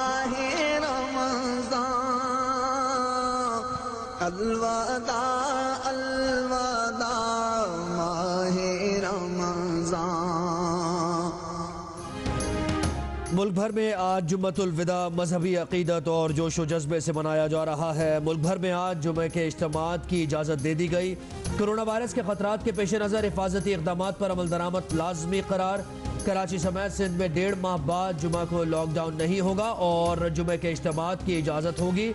माहे रमज़ान, अलवदा अलवदा माहे रमज़ान। मुल्क भर में आज जुम्मतुल विदा मजहबी अकीदत और जोश व जज्बे से मनाया जा रहा है। मुल्क भर में आज जुमे के इज्तिमात की इजाज़त दे दी गई। कोरोना वायरस के खतरात के पेश नज़र हिफाजती इक़दाम पर अमल दरामद लाजमी करार। कराची समेत सिंध में 1.5 माह बाद जुमा को लॉकडाउन नहीं होगा और जुमे के इज्तिमात की इजाज़त होगी।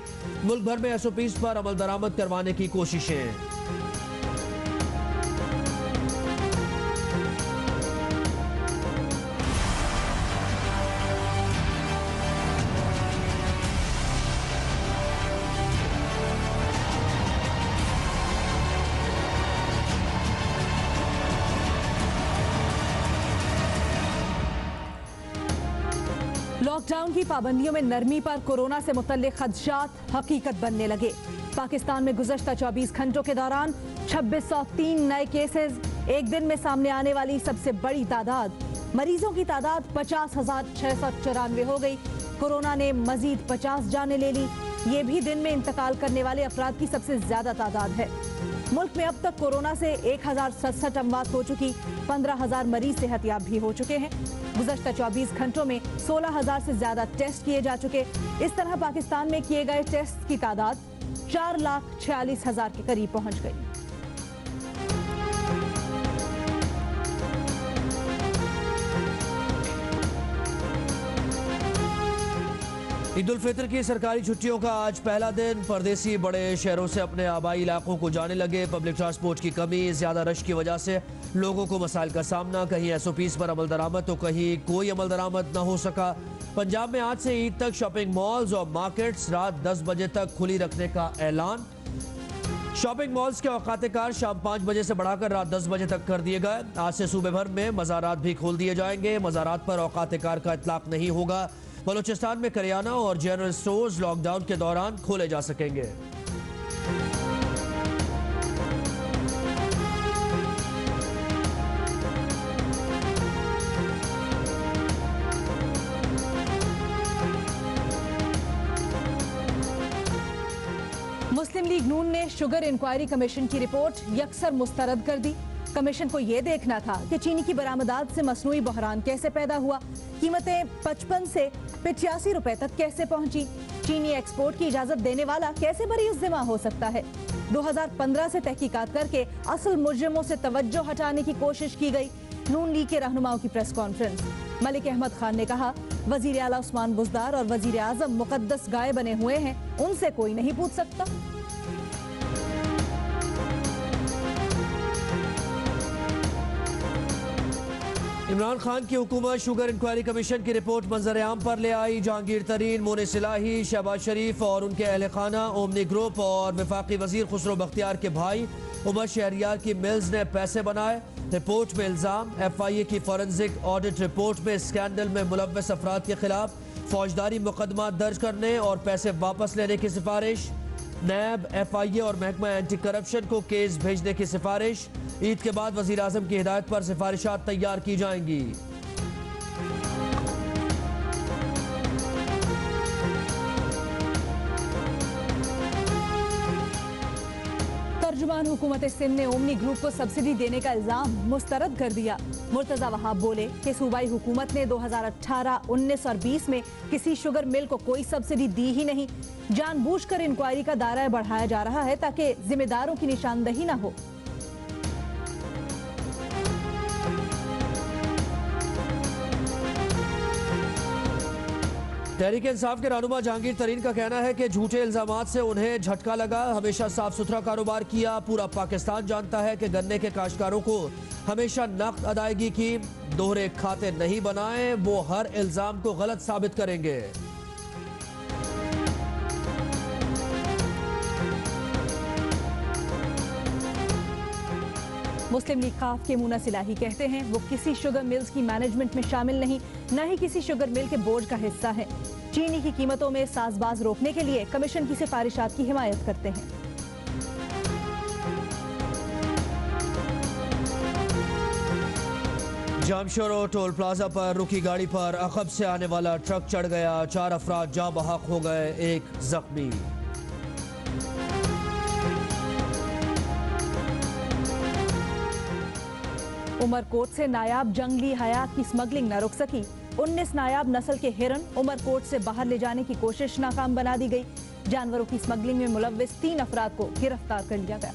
मुल्क भर में SOPs पर अमल दरामद करवाने की कोशिशें। लॉकडाउन की पाबंदियों में नरमी पर कोरोना से मुतल्लिक खदशात हकीकत बनने लगे। पाकिस्तान में गुज़श्ता 24 घंटों के दौरान 2603 नए केसेस, एक दिन में सामने आने वाली सबसे बड़ी तादाद। मरीजों की तादाद 50,694 हो गई। कोरोना ने मजीद 50 जानें ले ली। ये भी दिन में इंतकाल करने वाले अफराद की सबसे ज्यादा तादाद है। मुल्क में अब तक कोरोना से 1067 अमवात हो चुकी, 15,000 मरीज सेहतयाब भी हो चुके हैं। गुज़श्ता 24 घंटों में 16,000 से ज्यादा टेस्ट किए जा चुके। इस तरह पाकिस्तान में किए गए टेस्ट की तादाद 4,46,000 के करीब पहुंच गई। ईद उल फितर की सरकारी छुट्टियों का आज पहला दिन। परदेसी बड़े शहरों से अपने आबाई इलाकों को जाने लगे। पब्लिक ट्रांसपोर्ट की कमी, ज्यादा रश की वजह से लोगों को मसाइल का सामना। कहीं SOPs पर अमल दरामद तो कहीं कोई अमल दरामद न हो सका। पंजाब में आज से ईद तक शॉपिंग मॉल्स और मार्केट्स रात 10 बजे तक खुली रखने का ऐलान। शॉपिंग मॉल्स के औकात-ए-कार शाम 5 बजे से बढ़ाकर रात 10 बजे तक कर दिए गए। आज से सूबे भर में मज़ारात भी खोल दिए जाएंगे। मज़ारात पर औकात-ए-कार का इतलाक नहीं होगा। बलूचिस्तान में करियाना और जनरल स्टोर्स लॉकडाउन के दौरान खोले जा सकेंगे। मुस्लिम लीग नून ने शुगर इंक्वायरी कमीशन की रिपोर्ट यकसर मुस्तरद कर दी। कमीशन को यह देखना था कि चीनी की बरामदात से मसनूई बहरान कैसे पैदा हुआ, कीमतें 55 से 85 रुपए तक कैसे पहुंची, चीनी एक्सपोर्ट की इजाजत देने वाला कैसे बरी जिम्मा हो सकता है। 2015 से तहकीकात करके असल मुजरिमों से तवज्जो हटाने की कोशिश की गई। नून लीग के रहनुमाओं की प्रेस कॉन्फ्रेंस। मलिक अहमद खान ने कहा, वजीर आला उस्मान बुज़दार और वजीर आजम मुकद्दस गाय बने हुए हैं, उनसे कोई नहीं पूछ सकता। इमरान खान की हुकूमत शुगर इंक्वायरी कमीशन की रिपोर्ट मंजर आम पर ले आई। जहांगीर तरीन, मोने सिलाही, शहबाज शरीफ और उनके अहल खाना, ओमनी ग्रुप और वफाकी वजीर खुसरो बख्तियार के भाई उमर शहरियार की मिल्स ने पैसे बनाए। रिपोर्ट में इल्जाम। FIA की फॉरेंसिक ऑडिट रिपोर्ट में स्कैंडल में मुलव्वस अफराद के खिलाफ फौजदारी मुकदमा दर्ज करने और पैसे वापस लेने की सिफारिश। नैब, FIA और महकमा एंटी करप्शन को केस भेजने की सिफारिश। ईद के बाद वजीर आजम की हिदायत पर सिफारिशात तैयार की जाएंगी। तर्जुमान हुकूमत सिंध ने ओमनी ग्रुप को सब्सिडी देने का इल्जाम मुस्तरद कर दिया। मुर्तजा वहाब बोले कि सूबाई हुकूमत ने 2018, 19 और 20 में किसी शुगर मिल को कोई सब्सिडी दी ही नहीं। जानबूझकर इंक्वायरी का दायरा बढ़ाया जा रहा है ताकि जिम्मेदारों की निशानदही न हो। तहरीक इंसाफ के रहनुमा जहांगीर तरीन का कहना है कि झूठे इल्जामात से उन्हें झटका लगा। हमेशा साफ सुथरा कारोबार किया। पूरा पाकिस्तान जानता है कि गन्ने के काश्तकारों को हमेशा नकद अदायगी की। दोहरे खाते नहीं बनाए, वो हर इल्जाम को गलत साबित करेंगे। मुस्लिम लीग खाफ के मूना सिलाही कहते हैं वो किसी शुगर मिल्स की मैनेजमेंट में शामिल नहीं, न ही किसी शुगर मिल के बोर्ड का हिस्सा है। चीनी की कीमतों में साजबाज रोकने के लिए कमीशन की सिफारिशात की हिमायत करते हैं। जामशोरो टोल प्लाजा पर रुकी गाड़ी पर अखब से आने वाला ट्रक चढ़ गया, 4 अफराद जाँ बहक हो गए, 1 जख्मी। उमरकोट से नायाब जंगली हयात की स्मगलिंग न रुक सकी। 19 नायाब नस्ल के हिरन उमरकोट से बाहर ले जाने की कोशिश नाकाम बना दी गई। जानवरों की स्मगलिंग में मुलव्विस 3 अफराद को गिरफ्तार कर लिया गया।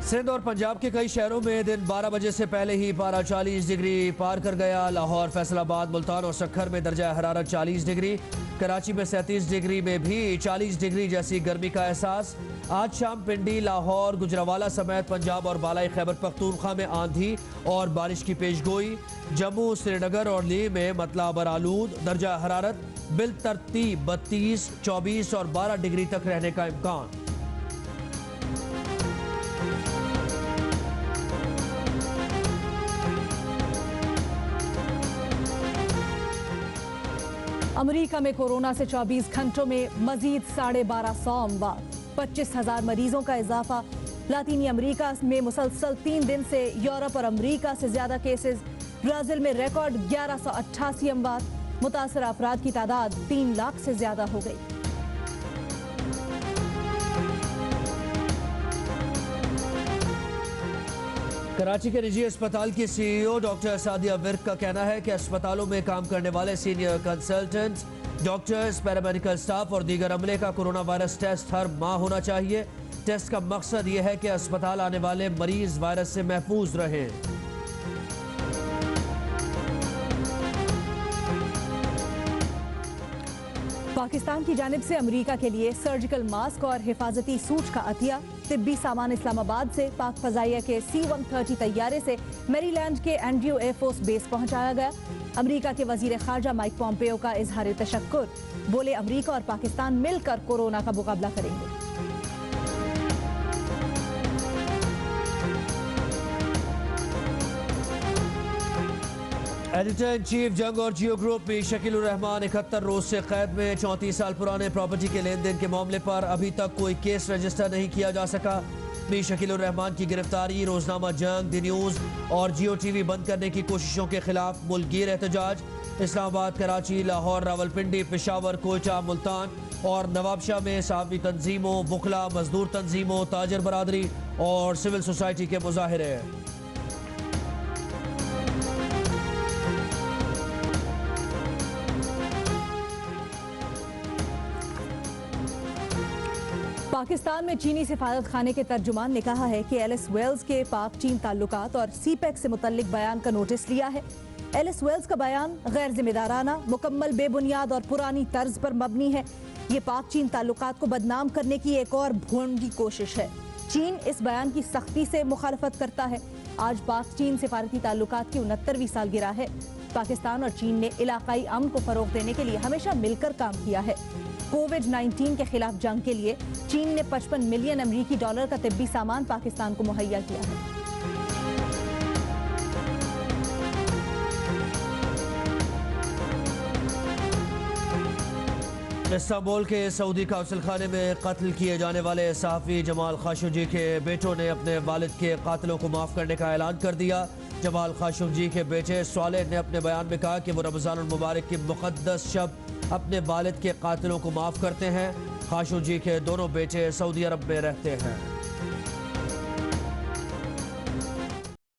सिंध और पंजाब के कई शहरों में दिन 12 बजे से पहले ही पारा 40 डिग्री पार कर गया। लाहौर, फैसलाबाद, मुल्तान और सक्खर में दर्जा हरारत 40 डिग्री, कराची में 37 डिग्री में भी 40 डिग्री जैसी गर्मी का एहसास। आज शाम पिंडी, लाहौर, गुजरावाला समेत पंजाब और बालाई खैबर पख्तूनख्वा में आंधी और बारिश की पेशगोई। जम्मू, श्रीनगर और लेह में मतला बरालूद, दर्जा हरारत बिलतरतीब 32, 24 और 12 डिग्री तक रहने का इम्कान। अमेरिका में कोरोना से 24 घंटों में मजीद 1250 अमवात, 25,000 मरीजों का इजाफा। लातीनी अमेरिका में मुसलसल 3 दिन से यूरोप और अमेरिका से ज्यादा केसेस। ब्राजील में रिकॉर्ड 1188 अमवात, मुतासर अफराद की तादाद 3 लाख से ज्यादा हो गई। कराची के निजी अस्पताल की सीईओ डॉक्टर सादिया विर्क का कहना है कि अस्पतालों में काम करने वाले senior consultants, doctors, paramedical staff और दीगर अमले का कोरोना वायरस टेस्ट हर माह होना चाहिए। टेस्ट का मकसद यह है कि अस्पताल आने वाले मरीज वायरस से महफूज रहें। पाकिस्तान की जानिब से अमेरिका के लिए सर्जिकल मास्क और हिफाजती सूट का अतिया। तिब्बी सामान इस्लामाबाद से पाक फजाइया के C-130 तैयारे से मैरीलैंड के एंड्रयू एयरफोर्स बेस पहुंचाया गया। अमेरिका के वजीर खारजा माइक पॉम्पेओ का इजहार तशक्कुर, बोले अमेरिका और पाकिस्तान मिलकर कोरोना का मुकाबला करेंगे। एडिटर इन चीफ जंग और जियो ग्रुप में शकीलुर रहमान 71 रोज से कैद में। 34 साल पुराने प्रॉपर्टी के लेन देन के मामले पर अभी तक कोई केस रजिस्टर नहीं किया जा सका। मी शकीलुर रहमान की गिरफ्तारी, रोजनामा जंग, दी न्यूज और जियो टीवी बंद करने की कोशिशों के खिलाफ मुल्कगीर एहतजाज। इस्लामाबाद, कराची, लाहौर, रावलपिंडी, पेशावर, कोयटा, मुल्तान और नवाबशाह में सहाफ़ी तंजीमों, वकला, मजदूर तंजीमों, ताजर बरादरी और सिविल सोसाइटी के मुजाहिरे। पाकिस्तान में चीनी सिफारत खाने के तर्जुमान ने कहा है कि एलिस वेल्स के पाक चीन ताल्लुकात और सीपेक से मुतल्लिक बयान का नोटिस लिया है। एलिस वेल्स का बयान गैर जिम्मेदाराना, मुकम्मल बेबुनियाद और पुरानी तर्ज पर मबनी है। ये पाक चीन ताल्लुकात को बदनाम करने की एक और भोंडी कोशिश है। चीन इस बयान की सख्ती से मुखालफत करता है। आज पाक चीन सिफारती ताल्लुकात की 69वीं सालगिरह है। पाकिस्तान और चीन ने इलाकाई अमन को फरोग देने के लिए हमेशा मिलकर काम किया है। कोविड-19 के खिलाफ जंग के लिए चीन ने 55 मिलियन अमरीकी डॉलर का तिब्बी सामान पाकिस्तान को मुहैया किया है। इस्तांबुल के सऊदी काउंसिल खाने में कत्ल किए जाने वाले सहाफ़ी जमाल खाशोगी के बेटों ने अपने वालिद के कातिलों को माफ़ करने का ऐलान कर दिया। जमाल खाशोगी के बेटे स्वालेह ने अपने बयान में कहा कि वो रमज़ानुल मुबारक की मुक़द्दस शब अपने वालिद के कातिलों को माफ़ करते हैं। खाशोगी के दोनों बेटे सऊदी अरब में रहते हैं।